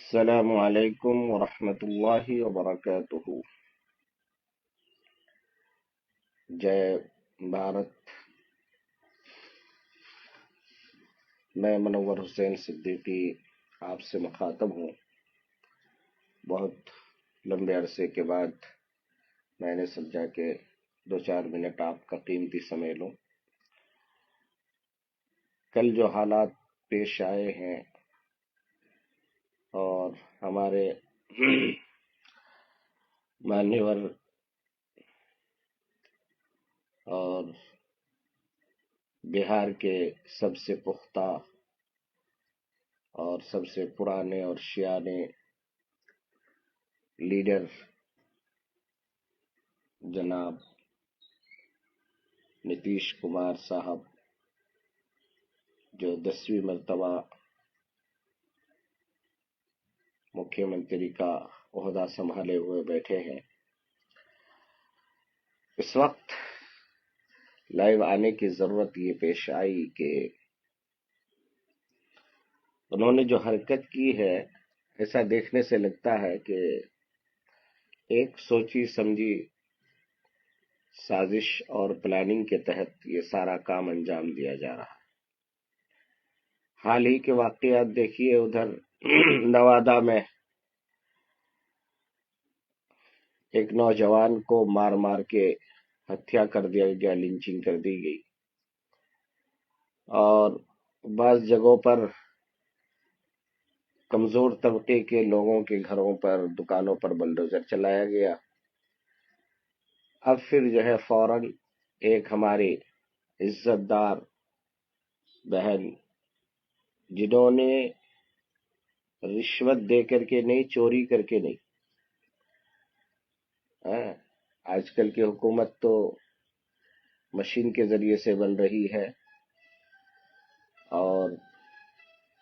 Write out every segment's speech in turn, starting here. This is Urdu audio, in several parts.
السلام علیکم ورحمۃ اللہ وبرکاتہ۔ جے بھارت، میں منور حسین صدیقی آپ سے مخاطب ہوں۔ بہت لمبے عرصے کے بعد میں نے سمجھا کہ 2-4 منٹ آپ کا قیمتی سمے لوں۔ کل جو حالات پیش آئے ہیں اور ہمارے مانیور اور بہار کے سب سے پختہ اور سب سے پرانے اور شیانے لیڈر جناب نتیش کمار صاحب، جو 10ویں مرتبہ مکھیہ منتری کا عہدہ سنبھالے ہوئے بیٹھے ہیں، اس وقت لائیو آنے کی ضرورت یہ پیش آئی کہ انہوں نے جو حرکت کی ہے، ایسا دیکھنے سے لگتا ہے کہ ایک سوچی سمجھی سازش اور پلاننگ کے تحت یہ سارا کام انجام دیا جا رہا ہے۔ حال ہی کے واقعات دیکھیے، ادھر نوادہ میں ایک نوجوان کو مار مار کے ہتیا کر دیا گیا، لنچنگ کر دی گئی، اور بعض جگہوں پر کمزور طبقے کے لوگوں کے گھروں پر، دکانوں پر بلڈوزر چلایا گیا۔ اب پھر جو ہے فوراً ایک ہماری عزت دار بہن، جنہوں نے رشوت دے کر کے نہیں، چوری کر کے نہیں، آج کل کی حکومت تو مشین کے ذریعے سے بن رہی ہے اور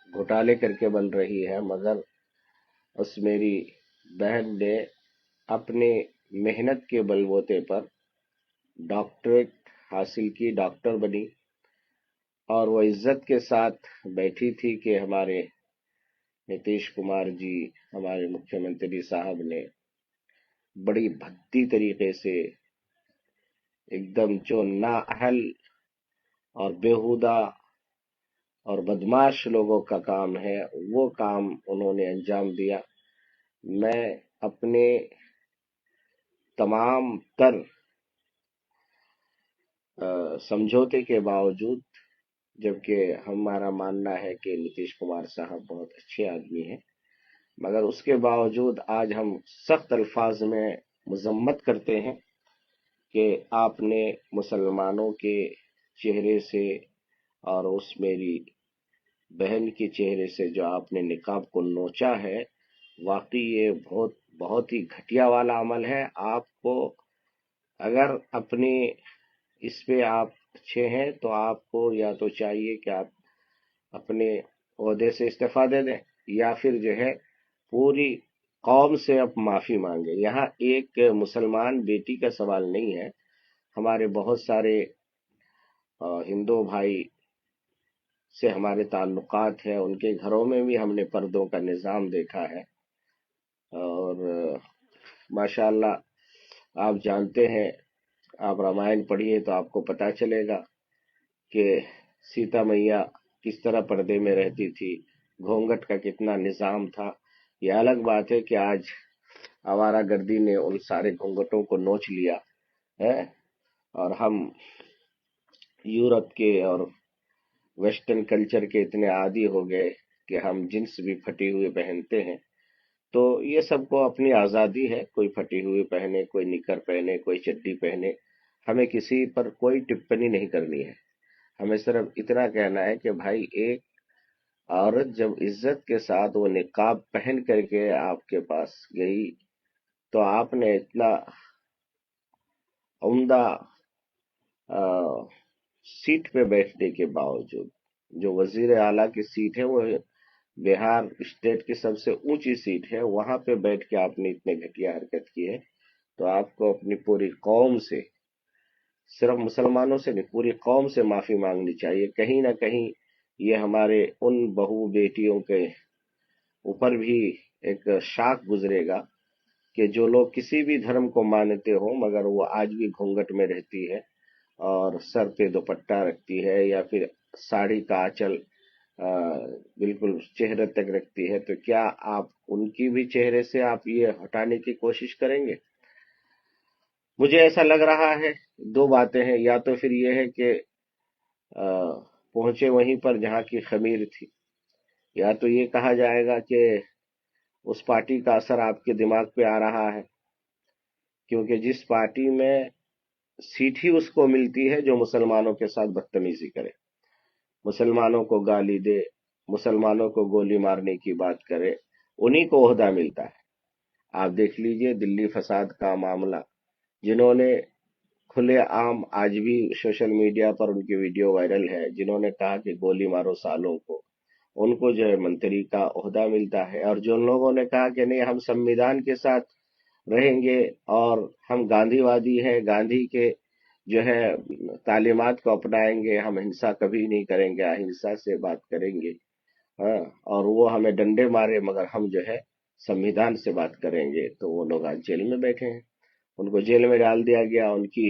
گھوٹالے کر کے بن رہی ہے، مگر اس میری بہن نے اپنے محنت کے بلبوتے پر ڈاکٹریٹ حاصل کی، ڈاکٹر بنی، اور وہ عزت کے ساتھ بیٹھی تھی کہ ہمارے نتیش کمار جی، ہمارے مکھیہ منتری صاحب نے بڑی بھدی طریقے سے ایک دم جو نااہل اور بیہودہ اور بدماش لوگوں کا کام ہے، وہ کام انہوں نے انجام دیا۔ میں اپنے تمام تر سمجھوتے کے باوجود، جبکہ ہمارا ماننا ہے کہ نتیش کمار صاحب بہت اچھے آدمی ہیں، مگر اس کے باوجود آج ہم سخت الفاظ میں مذمت کرتے ہیں کہ آپ نے مسلمانوں کے چہرے سے اور اس میری بہن کے چہرے سے جو آپ نے نقاب کو نوچا ہے، واقعی یہ بہت بہت ہی گھٹیا والا عمل ہے۔ آپ کو اگر اپنے اس پہ آپ اچھے ہیں تو آپ کو یا تو چاہیے کہ آپ اپنے عہدے سے استعفیٰ دے دیں، یا پھر جو ہے پوری قوم سے اب معافی مانگے۔ یہاں ایک مسلمان بیٹی کا سوال نہیں ہے، ہمارے بہت سارے ہندو بھائی سے ہمارے تعلقات ہیں، ان کے گھروں میں بھی ہم نے پردوں کا نظام دیکھا ہے، اور ماشاءاللہ آپ جانتے ہیں، آپ رامائن پڑھیے تو آپ کو پتا چلے گا کہ سیتا میاں کس طرح پردے میں رہتی تھی، گھونگھٹ کا کتنا نظام تھا۔ یہ الگ بات ہے کہ آج آوارہ گردی نے ان سارے گھونگھٹوں کو نوچ لیا ہے، اور ہم یورپ کے اور ویسٹرن کلچر کے اتنے عادی ہو گئے کہ ہم جنس بھی پھٹی ہوئی پہنتے ہیں۔ تو یہ سب کو اپنی آزادی ہے، کوئی پھٹی ہوئی پہنے، کوئی نکر پہنے، کوئی چڈی پہنے، ہمیں کسی پر کوئی ٹپنی نہیں کرنی ہے۔ ہمیں صرف اتنا کہنا ہے کہ بھائی، ایک عورت جب عزت کے ساتھ وہ نقاب پہن کر کے آپ کے پاس گئی، تو آپ نے اتنا عمدہ سیٹ پہ بیٹھنے کے باوجود، جو وزیر اعلیٰ کی سیٹ ہے، وہ بہار اسٹیٹ کی سب سے اونچی سیٹ ہے، وہاں پہ بیٹھ کے آپ نے اتنے گھٹیا حرکت کی ہے، تو آپ کو اپنی پوری قوم سے، صرف مسلمانوں سے نہیں، پوری قوم سے معافی مانگنی چاہیے۔ کہیں نہ کہیں یہ ہمارے ان بہو بیٹیوں کے اوپر بھی ایک شاخ گزرے گا کہ جو لوگ کسی بھی دھرم کو مانتے ہوں مگر وہ آج بھی گھونگھٹ میں رہتی ہے اور سر پہ دوپٹہ رکھتی ہے یا پھر ساڑی کا آنچل بالکل چہرے تک رکھتی ہے، تو کیا آپ ان کی بھی چہرے سے آپ یہ ہٹانے کی کوشش کریں گے؟ مجھے ایسا لگ رہا ہے دو باتیں ہیں، یا تو پھر یہ ہے کہ پہنچے وہیں پر جہاں کی خمیر تھی، یا تو یہ کہا جائے گا کہ اس پارٹی کا اثر آپ کے دماغ پہ آ رہا ہے، کیونکہ جس پارٹی میں سیٹ ہی اس کو ملتی ہے جو مسلمانوں کے ساتھ بدتمیزی کرے، مسلمانوں کو گالی دے، مسلمانوں کو گولی مارنے کی بات کرے، انہی کو عہدہ ملتا ہے۔ آپ دیکھ لیجئے دلی فساد کا معاملہ، جنہوں نے کھلے عام آج بھی سوشل میڈیا پر ان کی ویڈیو وائرل ہے، جنہوں نے کہا کہ گولی مارو سالوں کو، ان کو جو ہے منتری کا عہدہ ملتا ہے، اور جو لوگوں نے کہا کہ نہیں ہم سمویدھان کے ساتھ رہیں گے اور ہم گاندھی وادی ہیں، گاندھی کے جو ہے تعلیمات کو اپنائیں گے، ہم ہنسا کبھی نہیں کریں گے، اہنسا سے بات کریں گے، ہاں، اور وہ ہمیں ڈنڈے مارے مگر ہم جو ہے سمویدھان سے بات کریں گے، تو وہ لوگ آج جیل میں بیٹھے ہیں، ان کو جیل میں ڈال دیا گیا، ان کی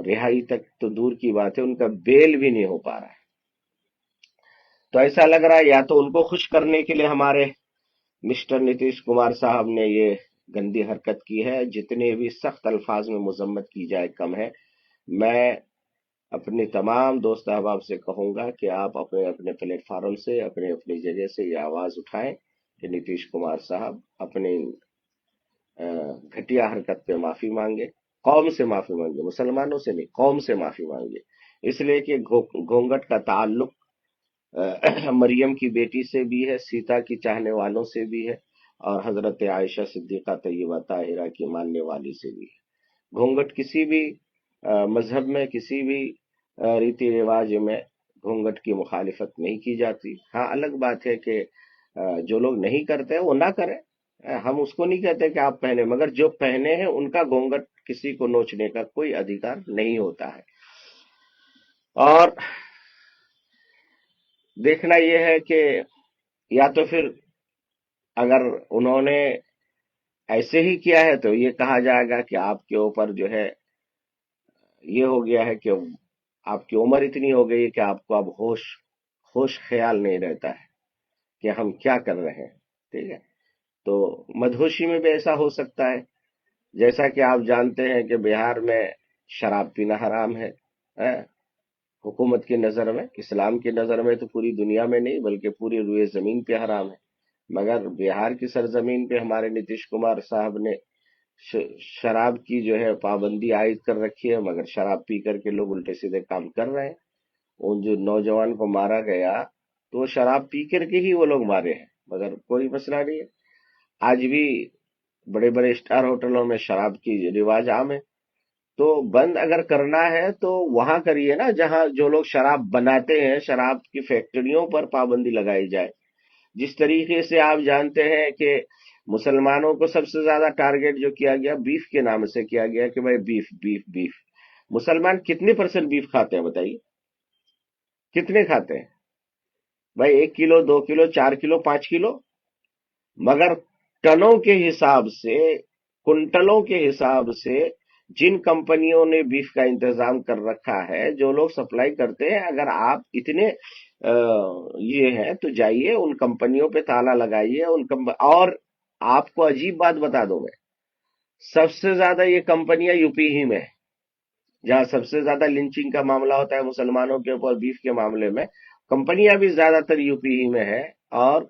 رہائی تک تو دور کی بات ہے، ان کا بیل بھی نہیں ہو پا رہا ہے۔ تو ایسا لگ رہا ہے یا تو ان کو خوش کرنے کے لیے ہمارے مسٹر نتیش کمار صاحب نے یہ گندی حرکت کی ہے، جتنے بھی سخت الفاظ میں مذمت کی جائے کم ہے۔ میں اپنے تمام دوست احباب سے کہوں گا کہ آپ اپنے اپنے پلیٹ فارم سے، اپنے اپنی جگہ سے یہ آواز اٹھائیں کہ نتیش کمار صاحب اپنے گھٹیا حرکت پہ معافی مانگے، قوم سے معافی مانگے، مسلمانوں سے نہیں، قوم سے معافی مانگے، اس لیے کہ گھونگھٹ کا تعلق مریم کی بیٹی سے بھی ہے، سیتا کی چاہنے والوں سے بھی ہے، اور حضرت عائشہ صدیقہ طیبہ طاہرہ کی ماننے والی سے بھی ہے۔ گھونگھٹ کسی بھی مذہب میں، کسی بھی ریتی رواج میں گھونگھٹ کی مخالفت نہیں کی جاتی۔ ہاں الگ بات ہے کہ جو لوگ نہیں کرتے وہ نہ کریں، ہم اس کو نہیں کہتے کہ آپ پہنے، مگر جو پہنے ہیں ان کا گھونگھٹ کسی کو نوچنے کا کوئی ادھیکار نہیں ہوتا ہے۔ اور دیکھنا یہ ہے کہ یا تو پھر اگر انہوں نے ایسے ہی کیا ہے تو یہ کہا جائے گا کہ آپ کے اوپر جو ہے یہ ہو گیا ہے کہ آپ کی عمر اتنی ہو گئی ہے کہ آپ کو اب ہوش خیال نہیں رہتا ہے کہ ہم کیا کر رہے ہیں، ٹھیک ہے؟ تو مدہوشی میں بھی ایسا ہو سکتا ہے، جیسا کہ آپ جانتے ہیں کہ بہار میں شراب پینا حرام ہے، حکومت کی نظر میں، اسلام کی نظر میں تو پوری دنیا میں نہیں بلکہ پوری روئے زمین پہ حرام ہے، مگر بہار کی سرزمین پہ ہمارے نتیش کمار صاحب نے شراب کی جو ہے پابندی عائد کر رکھی ہے، مگر شراب پی کر کے لوگ الٹے سیدھے کام کر رہے ہیں۔ ان جو نوجوان کو مارا گیا تو وہ شراب پی کر کے ہی وہ لوگ مارے ہیں، مگر کوئی مسئلہ نہیں ہے۔ آج بھی بڑے بڑے اسٹار ہوٹلوں میں شراب کی رواج عام ہے، تو بند اگر کرنا ہے تو وہاں کریے نا جہاں جو لوگ شراب بناتے ہیں، شراب کی فیکٹریوں پر پابندی لگائی جائے۔ جس طریقے سے آپ جانتے ہیں کہ مسلمانوں کو سب سے زیادہ ٹارگٹ جو کیا گیا بیف کے نام سے کیا گیا کہ بھائی بیف بیف بیف، مسلمان کتنے پرسنٹ بیف کھاتے ہیں بتائیے؟ کتنے کھاتے ہیں بھائی؟ 1 کلو، 2 کلو، 4 کلو، 5 کلو، مگر ٹنوں کے حساب سے، کنٹلوں کے حساب سے جن کمپنیوں نے بیف کا انتظام کر رکھا ہے، جو لوگ سپلائی کرتے ہیں، اگر آپ اتنے یہ ہیں تو جائیے ان کمپنیوں پہ تالا لگائیے، اور آپ کو عجیب بات بتا دوں میں، سب سے زیادہ یہ کمپنیاں یو پی ہی میں ہیں، جہاں سب سے زیادہ لنچنگ کا معاملہ ہوتا ہے مسلمانوں کے اوپر بیف کے معاملے میں، کمپنیاں بھی زیادہ تر یو پی ہی میں ہیں، اور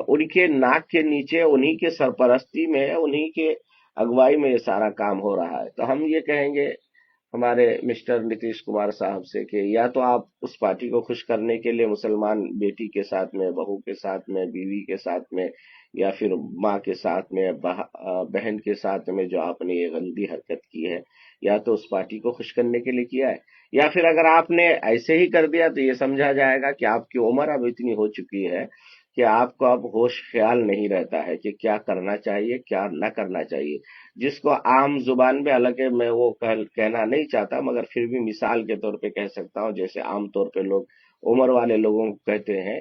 ان کے ناک کے نیچے، انہی کے سرپرستی میں، انہی کے اگوائی میں یہ سارا کام ہو رہا ہے۔ تو ہم یہ کہیں گے ہمارے مسٹر نتیش کمار صاحب سے کہ یا تو آپ اس پارٹی کو خوش کرنے کے لیے مسلمان بیٹی کے ساتھ میں، بہو کے ساتھ میں، بیوی کے ساتھ میں، یا پھر ماں کے ساتھ میں، بہن کے ساتھ میں جو آپ نے یہ گندی حرکت کی ہے، یا تو اس پارٹی کو خوش کرنے کے لیے کیا ہے، یا پھر اگر آپ نے ایسے ہی کر دیا تو یہ سمجھا جائے گا کہ آپ کی عمر اب اتنی ہو چکی ہے کہ آپ کو اب ہوش خیال نہیں رہتا ہے کہ کیا کرنا چاہیے کیا نہ کرنا چاہیے۔ جس کو عام زبان میں، حالانکہ میں وہ کہنا نہیں چاہتا مگر پھر بھی مثال کے طور پہ کہہ سکتا ہوں، جیسے عام طور پہ لوگ عمر والے لوگوں کو کہتے ہیں